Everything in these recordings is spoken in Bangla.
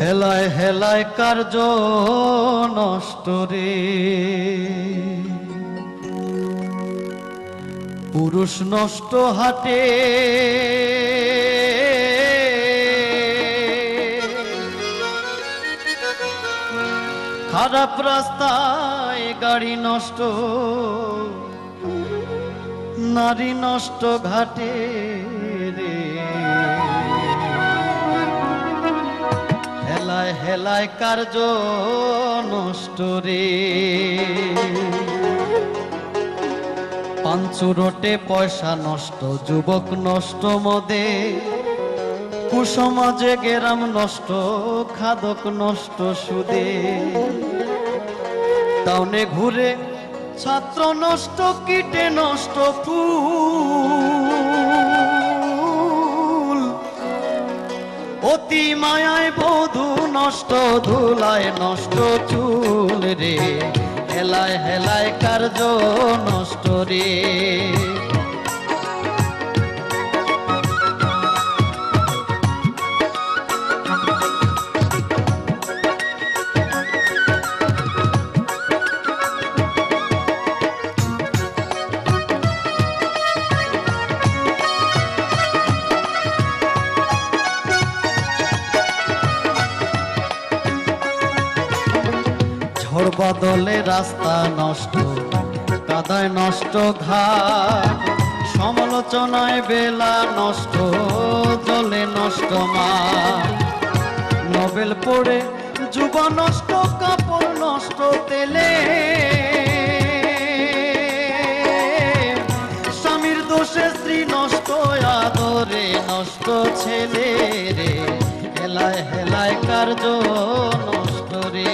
হেলায় হেলায় কার্য নষ্ট রে, পুরুষ নষ্ট হাটে খারাপ রাস্তায় গাড়ি নষ্ট, নারী নষ্ট ঘাটে রে, হেলায় হেলায় কার্য নষ্ট রে। পাঞ্চুরটে পয়সা নষ্ট, যুবক নষ্ট মদে, কুসমাজে গেরাম নষ্ট, খাদক নষ্ট সুদে, টাউনে ঘুরে ছাত্র নষ্ট, কীটে নষ্ট ফুল, অতি মায়ায় বধূ নষ্ট, ধুলায় নষ্ট চুল রে, হেলায় হেলায় কার্য নষ্ট রে। ঝড় বাদলে রাস্তা নষ্ট, কাদায় নষ্ট ঘাট, সমালোচনায় বেলা নষ্ট, জলে নষ্ট মাঠ, নোবেল পড়ে যুব নষ্ট, কাপড় নষ্ট তেলে, স্বামীর দোষে স্ত্রী নষ্ট, আদরে নষ্ট ছেলে রে, হেলায় হেলায় কার্য নষ্ট রে।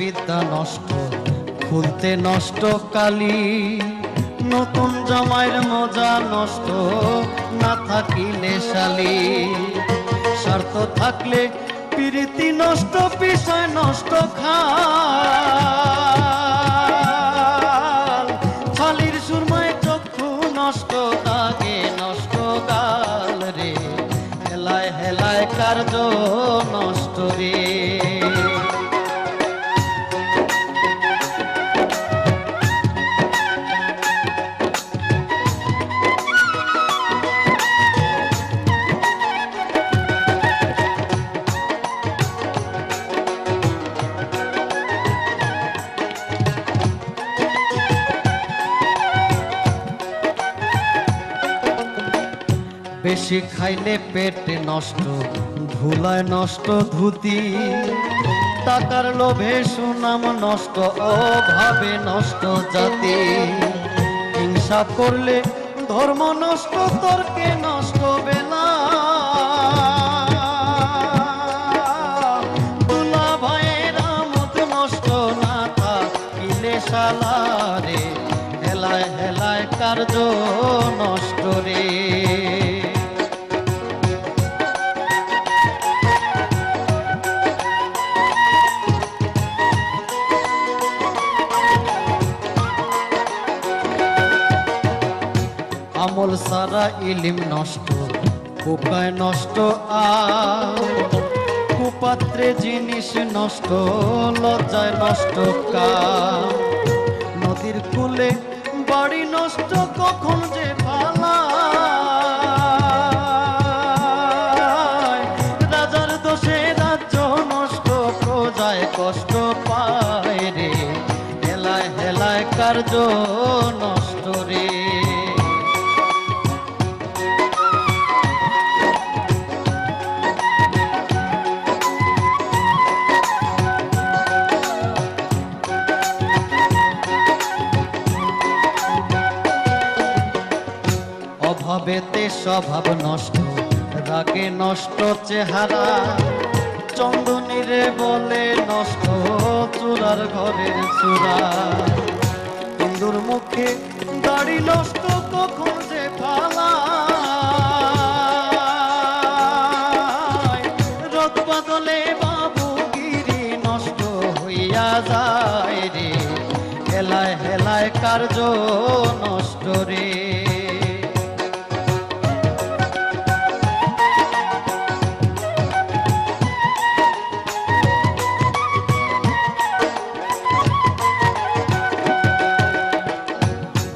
বিদ্যা নষ্ট, খুলতে নষ্ট কালি, নতুন জামাইয়ের মজা নষ্ট, না থাকিলে শালি, স্বার্থ থাকলে প্রীতি নষ্ট, বিষয় নষ্ট খাল, ছালির সুরমায় চক্ষু নষ্ট, দাগে নষ্ট গাল রে, হেলায় হেলায় কার্য নষ্ট রে। বেশি খাইলে পেট নষ্ট, ধুলায় নষ্ট ধুতি, টাকার লোভে সুনাম নষ্ট, অভাবে নষ্ট জাতি, হিংসা করলে ধর্ম নষ্ট, তর্কে নষ্ট বেলা, দুলা ভাইয়ের আমোদ নষ্ট, না থাকিলে শালা রে, হেলায় হেলায় কার্য নষ্ট রে। আমল সারা ইলিম নষ্ট, কুপায় নষ্ট আর, কুপাত্রে জিনিস নষ্ট, লজ্জায় নষ্ট কাম, নদীর কূলে বাড়ি নষ্ট, কখন যে পালায়, রাজার দোষে রাজ্য নষ্ট, প্রজায় কষ্ট পায় রে, হেলায় হেলায় কার্য নষ্ট রে। অভাবেতে স্বভাব নষ্ট, রাগে নষ্ট চেহারা, চন্দনীরে বলে নষ্ট, চূড়ার ঘরের চূড়া, হিন্দুর মুখে দাড়ি নষ্ট, কখন যে ফালা, রথ বাদলে বাবু কইরা যায় রে, হেলায় হেলায় কার্য নষ্ট রে।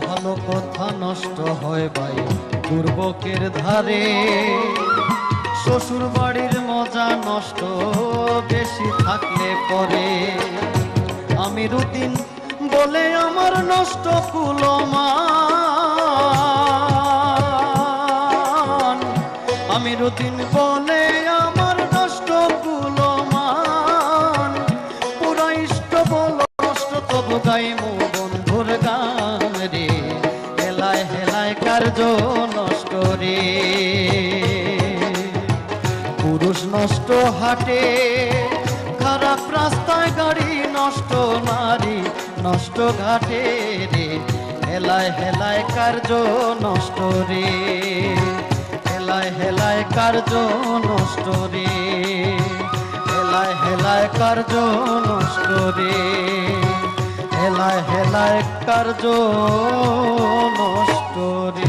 ভালো কথা নষ্ট হয় ভাই দুর্ভোগের ধারে, শ্বশুর বাড়ির মজা নষ্ট বেশি থাকলে পরে। আমি রুটিন বলে আমার নষ্ট কুলমান, আমি রুটিন বলে আমার নষ্ট কুলমান, পুরা ইষ্ট বল নষ্ট তবু গাইমু বন্ধুর গান রে, হেলায় হেলায় কার্য নষ্ট রে। পুরুষ নষ্ট হাটে, খারাপ রাস্তায় গাড়ি নষ্ট, নারী নষ্ট ঘাটে রে, হেলায় হেলায় কার্য নষ্ট রে, হেলায় হেলায় কার্য নষ্ট রে, হেলায় হেলায় কার্য নষ্ট রে, হেলায় হেলায় কার্য নষ্ট রে।